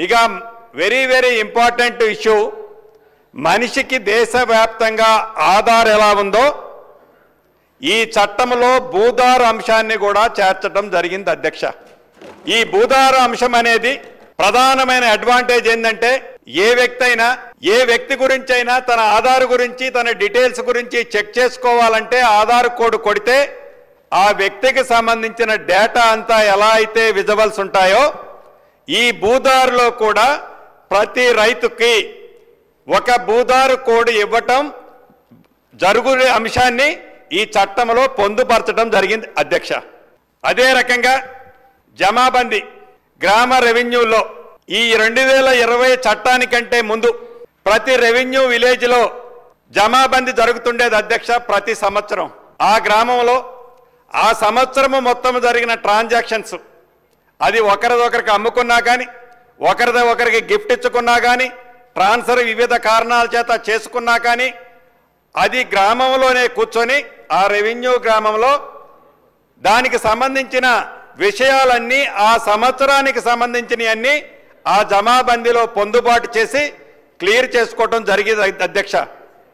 ఇక very very important issue, మనిషికి దేశవ్యాప్తంగా ఆధార్ ఎలా ఉందో ఈ చట్టంలో భూధార అంశాన్ని కూడా చేర్చడం జరిగింది అధ్యక్ష. ఈ భూధార అంశం అనేది ప్రధానమైన అడ్వాంటేజ్ ఏంటంటే ఏ వ్యక్తి గురించి అయినా తన ఆధార్ గురించి తన డీటెయిల్స్ గురించి చెక్ చేసుకోవాలంటే ఆధార్ కోడ్ కొడితే ఆ వ్యక్తికి సంబంధించిన డేటా అంతా ఎలా అయితే విజువల్స్ ఉంటాయో ఈ భూధార్లో కూడా ప్రతి రైతుకి ఒక భూధార్ కోడ్ ఇవ్వటం జరుగునే అంశాన్ని ఈ చట్టంలో పొందుపరచడం జరిగింది అధ్యక్ష. అదే రకంగా జమాబందీ గ్రామ రెవెన్యూలో ఈ 2020 చట్టానికంటే ముందు ప్రతి రెవెన్యూ విలేజ్లో జమాబందీ జరుగుతుండేది అధ్యక్ష. ప్రతి సంవత్సరం ఆ గ్రామంలో ఆ సంవత్సరము మొత్తం జరిగిన ట్రాన్సాక్షన్స్ అది ఒకరిదొకరికి అమ్ముకున్నా కానీ ఒకరికి గిఫ్ట్ ఇచ్చుకున్నా కానీ ట్రాన్స్ఫర్ వివిధ కారణాల చేత చేసుకున్నా కానీ అది గ్రామంలోనే కూర్చొని ఆ రెవెన్యూ గ్రామంలో దానికి సంబంధించిన విషయాలన్నీ ఆ సంవత్సరానికి సంబంధించినవన్నీ ఆ జమాబందీలో పొందుబాటు చేసి క్లియర్ చేసుకోవడం జరిగింది అధ్యక్ష.